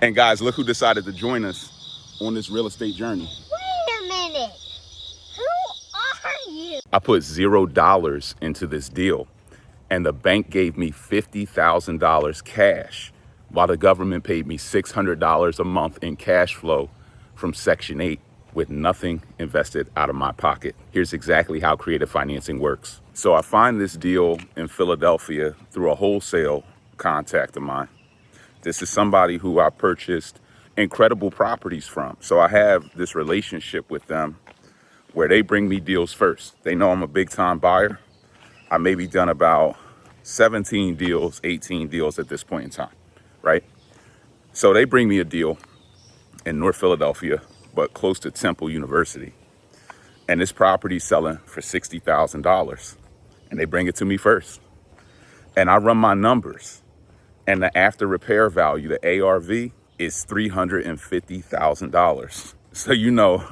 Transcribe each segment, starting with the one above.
And guys, look who decided to join us on this real estate journey. Wait a minute. Who are you? I put $0 into this deal, and the bank gave me $50,000 cash, while the government paid me $600 a month in cash flow from Section 8 with nothing invested out of my pocket. Here's exactly how creative financing works. So I find this deal in Philadelphia through a wholesale contact of mine. This is somebody who I purchased incredible properties from. So I have this relationship with them where they bring me deals first. They know I'm a big time buyer. I maybe done about 17 deals, 18 deals at this point in time, right? So they bring me a deal in North Philadelphia, but close to Temple University. And this property's selling for $60,000. And they bring it to me first. And I run my numbers. And the after repair value, the ARV, is $350,000. So you know,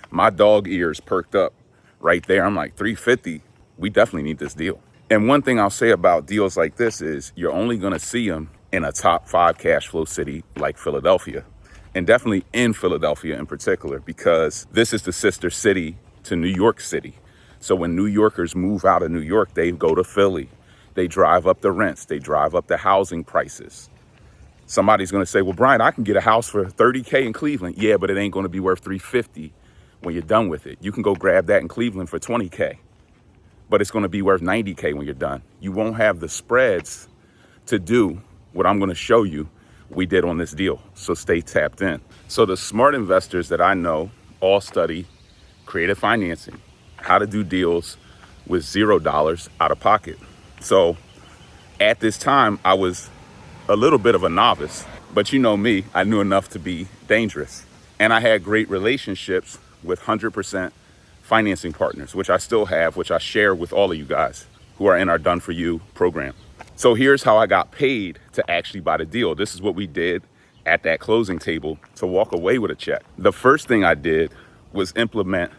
my dog ears perked up right there. I'm like, 350, we definitely need this deal. And one thing I'll say about deals like this is you're only gonna see them in a top 5 cash flow city like Philadelphia. And definitely in Philadelphia in particular, because this is the sister city to New York City. So when New Yorkers move out of New York, they go to Philly. They drive up the rents, they drive up the housing prices. Somebody's gonna say, well, Brian, I can get a house for $30K in Cleveland. Yeah, but it ain't gonna be worth $350 when you're done with it. You can go grab that in Cleveland for $20K, but it's gonna be worth $90K when you're done. You won't have the spreads to do what I'm gonna show you we did on this deal, so stay tapped in. So the smart investors that I know all study creative financing, how to do deals with $0 out of pocket. So at this time, I was a little bit of a novice, but you know me, I knew enough to be dangerous. And I had great relationships with 100% financing partners, which I still have, which I share with all of you guys who are in our Done For You program. So here's how I got paid to actually buy the deal. This is what we did at that closing table to walk away with a check. The first thing I did was implement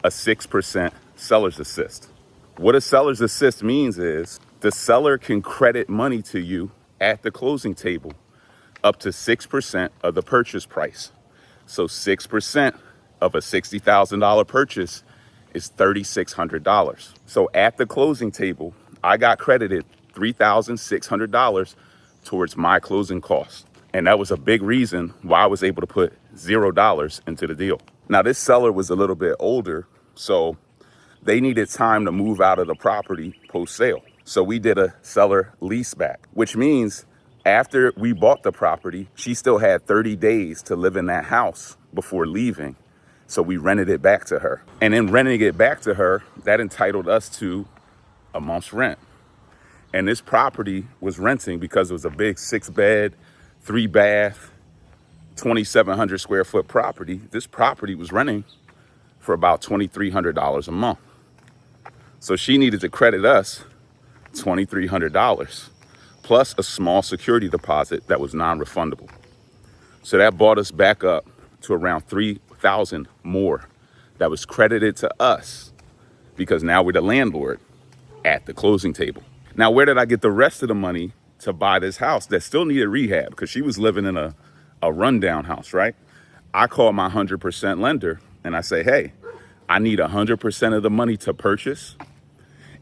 a 6% seller's assist. What a seller's assist means is the seller can credit money to you at the closing table up to 6% of the purchase price. So 6% of a $60,000 purchase is $3,600. So at the closing table, I got credited $3,600 towards my closing costs. And that was a big reason why I was able to put $0 into the deal. Now, this seller was a little bit older, so they needed time to move out of the property post-sale. So we did a seller leaseback, which means after we bought the property, she still had 30 days to live in that house before leaving. So we rented it back to her. And in renting it back to her, that entitled us to a month's rent. And this property was renting because it was a big 6-bed, 3-bath, 2,700 square foot property. This property was renting for about $2,300 a month. So she needed to credit us $2,300 plus a small security deposit that was non-refundable. So that brought us back up to around $3,000 more that was credited to us because now we're the landlord at the closing table. Now, where did I get the rest of the money to buy this house that still needed rehab? Because she was living in a rundown house, right? I called my 100% lender and I say, hey, I need 100% of the money to purchase.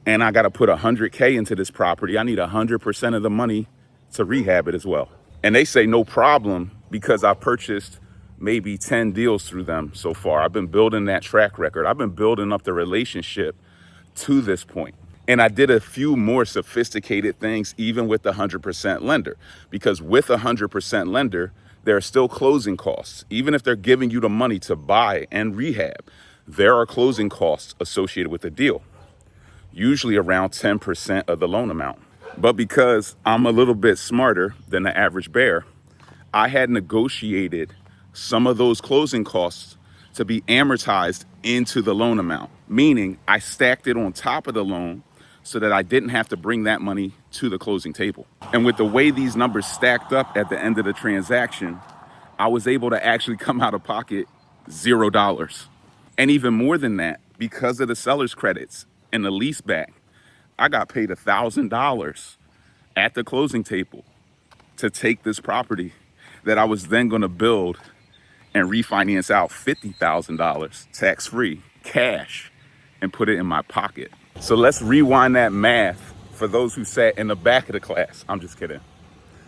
And I got to put $100K into this property. I need 100% of the money to rehab it as well. And they say, no problem, because I purchased maybe 10 deals through them so far. I've been building that track record. I've been building up the relationship to this point. And I did a few more sophisticated things, even with the 100% lender, because with a 100% lender, there are still closing costs. Even if they're giving you the money to buy and rehab, there are closing costs associated with the deal, usually around 10% of the loan amount. But because I'm a little bit smarter than the average bear, I had negotiated some of those closing costs to be amortized into the loan amount, meaning I stacked it on top of the loan so that I didn't have to bring that money to the closing table. And with the way these numbers stacked up at the end of the transaction, I was able to actually come out of pocket $0. And even more than that, because of the seller's credits and the lease back, I got paid $1,000 at the closing table to take this property that I was then going to build and refinance out $50,000 tax-free cash and put it in my pocket. So let's rewind that math for those who sat in the back of the class. I'm just kidding.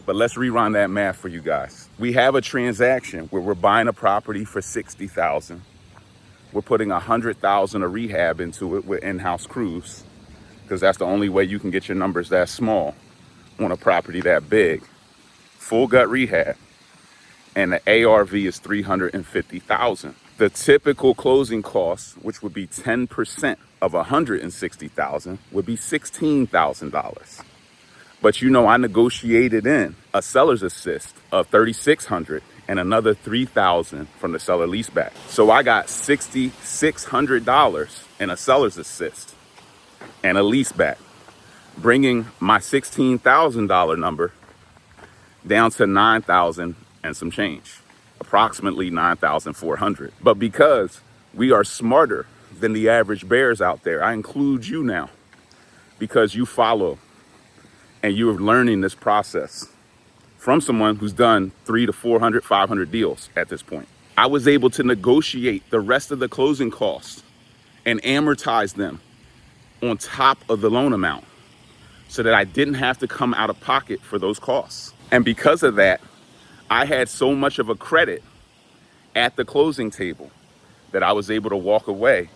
But let's rewind that math for you guys. We have a transaction where we're buying a property for $60,000. We're putting $100,000 of rehab into it with in-house crews, because that's the only way you can get your numbers that small on a property that big. Full gut rehab. And the ARV is $350,000. The typical closing costs, which would be 10% of $160,000, would be $16,000. But you know, I negotiated in a seller's assist of $3,600 and another $3,000 from the seller leaseback. So I got $6,600 in a seller's assist and a leaseback, bringing my $16,000 number down to $9,000 and some change, approximately $9,400. But because we are smarter than the average bears out there, I include you now, because you follow and you're learning this process from someone who's done 300 to 400, 500 deals at this point. I was able to negotiate the rest of the closing costs and amortize them on top of the loan amount so that I didn't have to come out of pocket for those costs. And because of that, I had so much of a credit at the closing table that I was able to walk away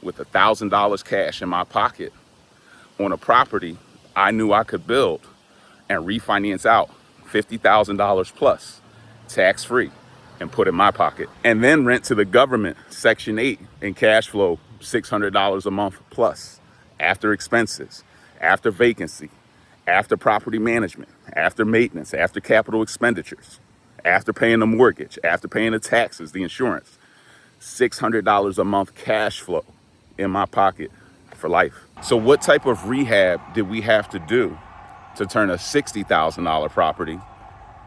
with $1,000 cash in my pocket on a property I knew I could build and refinance out $50,000 plus tax-free and put in my pocket, and then rent to the government Section 8 in cash flow $600 a month plus, after expenses, after vacancy, after property management, after maintenance, after capital expenditures, after paying the mortgage, after paying the taxes, the insurance. $600 a month cash flow in my pocket for life. So what type of rehab did we have to do to turn a $60,000 property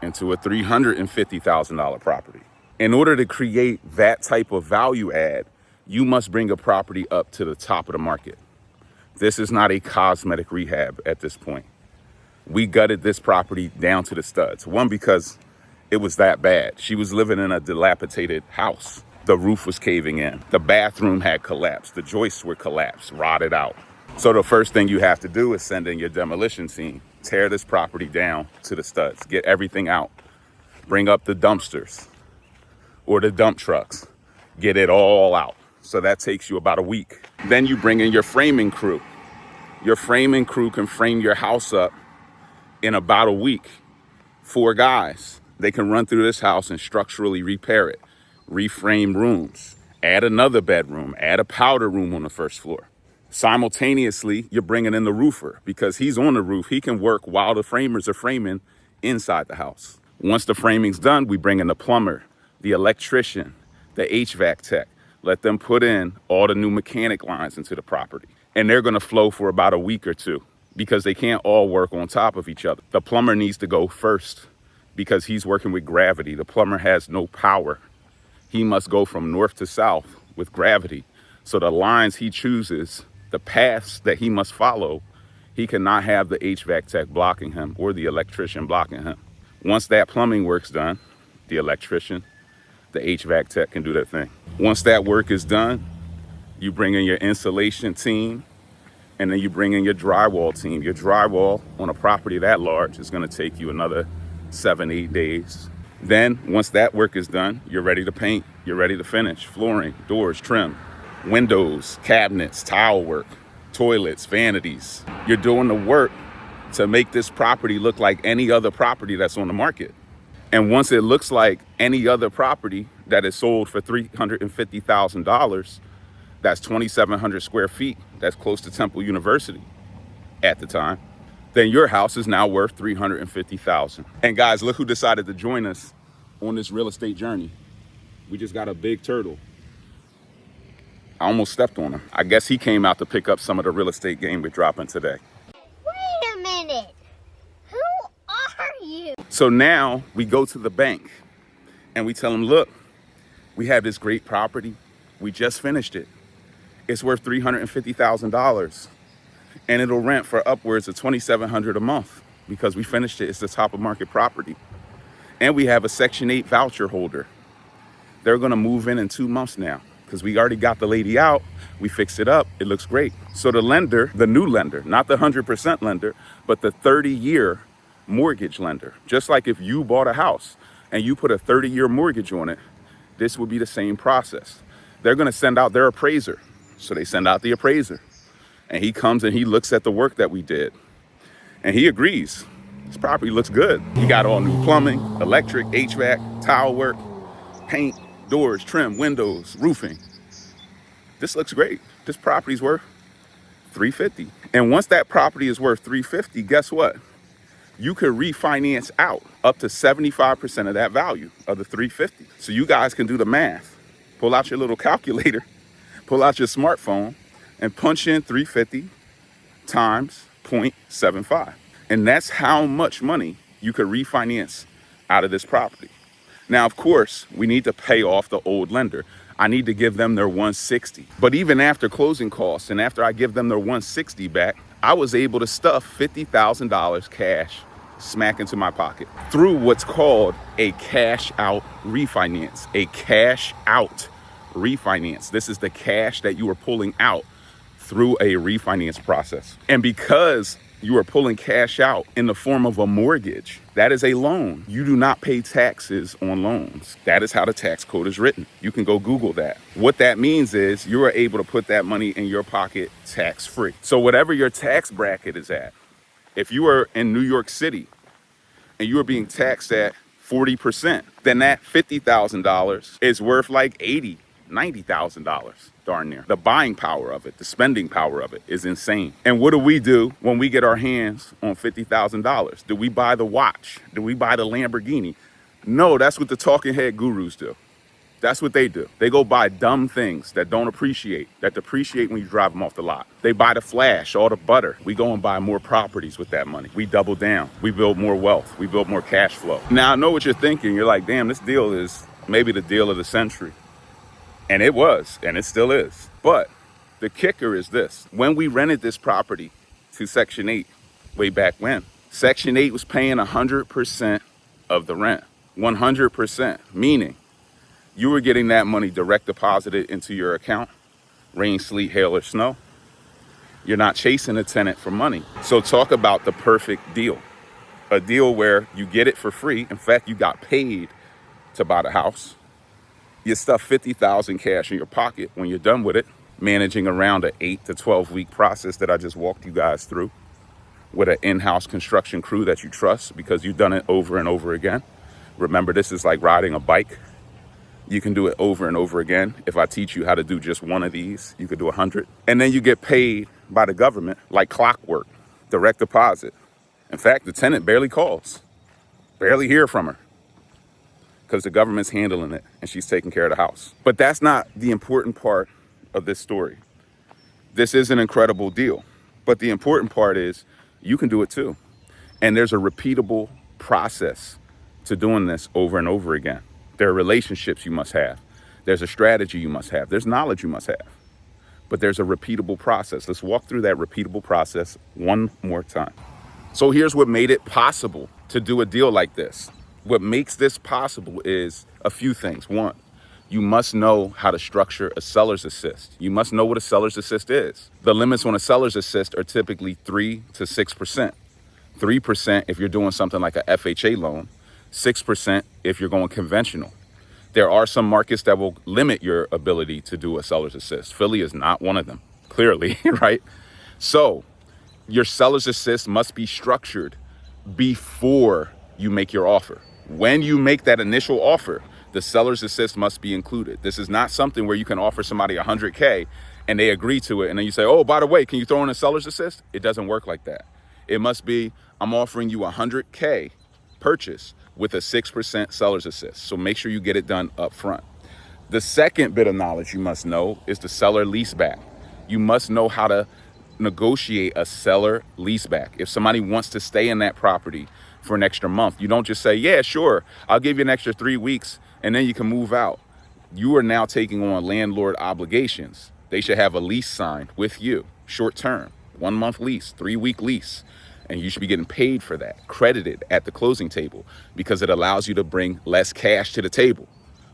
into a $350,000 property? In order to create that type of value add, you must bring a property up to the top of the market. This is not a cosmetic rehab at this point. We gutted this property down to the studs. One, because it was that bad. She was living in a dilapidated house. The roof was caving in. The bathroom had collapsed. The joists were collapsed, rotted out. So the first thing you have to do is send in your demolition team, tear this property down to the studs, get everything out, bring up the dumpsters or the dump trucks, get it all out. So that takes you about a week. Then you bring in your framing crew. Your framing crew can frame your house up in about a week. 4 guys. They can run through this house and structurally repair it, reframe rooms, add another bedroom, add a powder room on the first floor. Simultaneously, you're bringing in the roofer, because he's on the roof. He can work while the framers are framing inside the house. Once the framing's done, we bring in the plumber, the electrician, the HVAC tech. Let them put in all the new mechanic lines into the property. And they're gonna flow for about a week or two, because they can't all work on top of each other. The plumber needs to go first because he's working with gravity. The plumber has no power. He must go from north to south with gravity. So the lines he chooses, the paths that he must follow, he cannot have the HVAC tech blocking him or the electrician blocking him. Once that plumbing work's done, the electrician, the HVAC tech can do their thing. Once that work is done, you bring in your insulation team, and then you bring in your drywall team. Your drywall on a property that large is gonna take you another 7-8 days. Then once that work is done, you're ready to paint, you're ready to finish. Flooring, doors, trim, windows, cabinets, tile work, toilets, vanities. You're doing the work to make this property look like any other property that's on the market. And once it looks like any other property that is sold for $350,000, that's 2,700 square feet, that's close to Temple University at the time, then your house is now worth $350,000. And guys, look who decided to join us on this real estate journey. We just got a big turtle. I almost stepped on him. I guess he came out to pick up some of the real estate game we're dropping today. Wait a minute. Who are you? So now we go to the bank and we tell them, look, we have this great property. We just finished it. It's worth $350,000. And it'll rent for upwards of $2,700 a month because we finished it. It's the top of market property. And we have a Section 8 voucher holder. They're gonna move in 2 months now because we already got the lady out. We fixed it up. It looks great. So the lender, the new lender, not the 100% lender, but the 30-year mortgage lender, just like if you bought a house and you put a 30-year mortgage on it, this would be the same process. They're gonna send out their appraiser. So they send out the appraiser and he comes and he looks at the work that we did and he agrees. This property looks good. You got all new plumbing, electric, HVAC, tile work, paint, doors, trim, windows, roofing. This looks great. This property's worth $350. And once that property is worth $350, guess what? You could refinance out up to 75% of that value of the $350. So you guys can do the math. Pull out your little calculator, pull out your smartphone, and punch in 350 times 0.75. And that's how much money you could refinance out of this property. Now, of course, we need to pay off the old lender. I need to give them their 160. But even after closing costs and after I give them their 160 back, I was able to stuff $50,000 cash smack into my pocket through what's called a cash out refinance. A cash out refinance. This is the cash that you are pulling out through a refinance process. And because you are pulling cash out in the form of a mortgage, that is a loan. You do not pay taxes on loans. That is how the tax code is written. You can go Google that. What that means is you are able to put that money in your pocket tax-free. So whatever your tax bracket is at, if you are in New York City and you are being taxed at 40%, then that $50,000 is worth like $80,000, $90,000, darn near. The buying power of it, the spending power of it is insane. And what do we do when we get our hands on $50,000? Do we buy the watch? Do we buy the Lamborghini? No, that's what the talking head gurus do. That's what they do. They go buy dumb things that don't appreciate, that depreciate when you drive them off the lot. They buy the flash, all the butter. We go and buy more properties with that money. We double down. We build more wealth. We build more cash flow. Now, I know what you're thinking. You're like, damn, this deal is maybe the deal of the century. And it was, and it still is. But the kicker is this. When we rented this property to Section 8 way back when, Section 8 was paying 100% of the rent. 100%, meaning you were getting that money direct deposited into your account, rain, sleet, hail, or snow. You're not chasing a tenant for money. So talk about the perfect deal. A deal where you get it for free. In fact, you got paid to buy the house. You stuff $50,000 cash in your pocket when you're done with it, managing around an 8 to 12 week process that I just walked you guys through with an in-house construction crew that you trust because you've done it over and over again. Remember, this is like riding a bike. You can do it over and over again. If I teach you how to do just one of these, you could do 100. And then you get paid by the government like clockwork, direct deposit. In fact, the tenant barely calls, barely hear from her because the government's handling it and she's taking care of the house. But that's not the important part of this story. This is an incredible deal, but the important part is you can do it too. And there's a repeatable process to doing this over and over again. There are relationships you must have. There's a strategy you must have. There's knowledge you must have. But there's a repeatable process. Let's walk through that repeatable process one more time. So here's what made it possible to do a deal like this. What makes this possible is a few things. One, you must know how to structure a seller's assist. You must know what a seller's assist is. The limits on a seller's assist are typically 3 to 6%. 3% if you're doing something like a FHA loan. 6% if you're going conventional. There are some markets that will limit your ability to do a seller's assist. Philly is not one of them, clearly, right? So your seller's assist must be structured before you make your offer. When you make that initial offer, the seller's assist must be included. This is not something where you can offer somebody 100K and they agree to it and then you say, oh, by the way, can you throw in a seller's assist? It doesn't work like that. It must be, I'm offering you 100K purchase with a 6% seller's assist. So make sure you get it done up front. The second bit of knowledge you must know is the seller leaseback. You must know how to negotiate a seller leaseback. If somebody wants to stay in that property for an extra month, you don't just say, yeah, sure, I'll give you an extra 3 weeks and then you can move out. You are now taking on landlord obligations. They should have a lease signed with you, short term, 1 month lease, 3 week lease. And you should be getting paid for that, credited at the closing table, because it allows you to bring less cash to the table.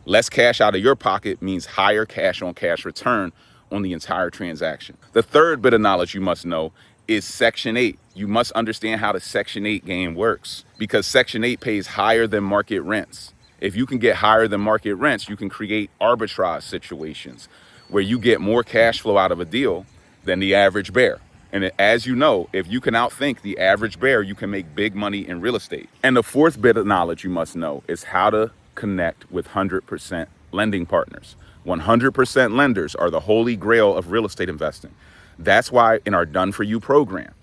Less cash out of your pocket means higher cash on cash return on the entire transaction. The third bit of knowledge you must know is Section 8. You must understand how the Section 8 game works, because Section 8 pays higher than market rents. If you can get higher than market rents, you can create arbitrage situations where you get more cash flow out of a deal than the average bear. And as you know, if you can outthink the average bear, you can make big money in real estate. And the fourth bit of knowledge you must know is how to connect with 100% lending partners. 100% lenders are the holy grail of real estate investing. That's why in our Done For You program,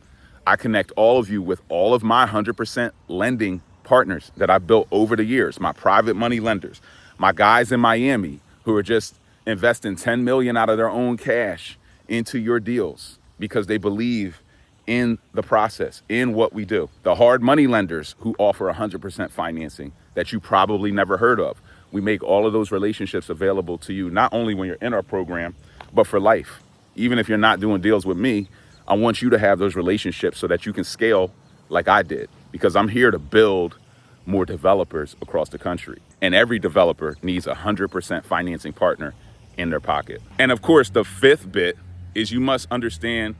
I connect all of you with all of my 100% lending partners that I built over the years, my private money lenders, my guys in Miami who are just investing 10 million out of their own cash into your deals because they believe in the process, in what we do. The hard money lenders who offer 100% financing that you probably never heard of. We make all of those relationships available to you, not only when you're in our program, but for life. Even if you're not doing deals with me, I want you to have those relationships so that you can scale like I did, because I'm here to build more developers across the country. And every developer needs a 100% financing partner in their pocket. And of course, the fifth bit is you must understand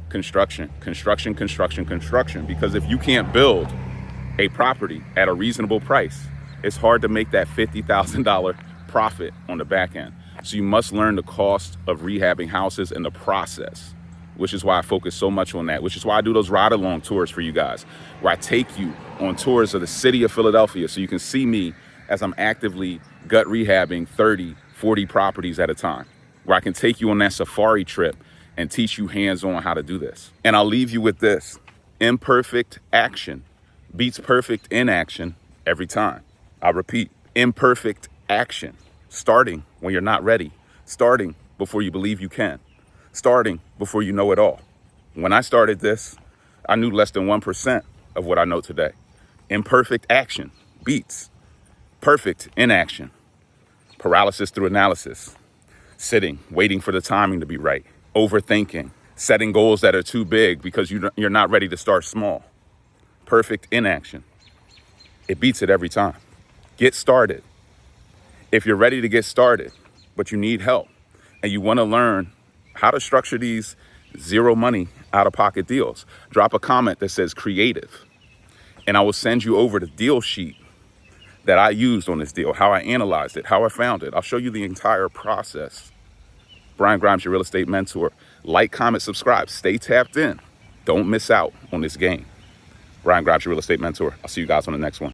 construction, because if you can't build a property at a reasonable price, it's hard to make that $50,000 profit on the back end. So you must learn the cost of rehabbing houses and the process, which is why I focus so much on that, which is why I do those ride-along tours for you guys, where I take you on tours of the city of Philadelphia so you can see me as I'm actively gut rehabbing 30, 40 properties at a time, where I can take you on that safari trip and teach you hands-on how to do this. And I'll leave you with this: imperfect action beats perfect inaction every time. I repeat, imperfect action. Starting when you're not ready. Starting before you believe you can. Starting before you know it all. When I started this, I knew less than 1% of what I know today. Imperfect action beats perfect inaction. Paralysis through analysis. Sitting, waiting for the timing to be right. Overthinking. Setting goals that are too big because you're not ready to start small. Perfect inaction. It beats it every time. Get started. If you're ready to get started, but you need help and you want to learn how to structure these zero money out-of-pocket deals, drop a comment that says creative, and I will send you over the deal sheet that I used on this deal, how I analyzed it, how I found it. I'll show you the entire process. Brian Grimes, your real estate mentor. Like, comment, subscribe. Stay tapped in. Don't miss out on this game. Brian Grimes, your real estate mentor. I'll see you guys on the next one.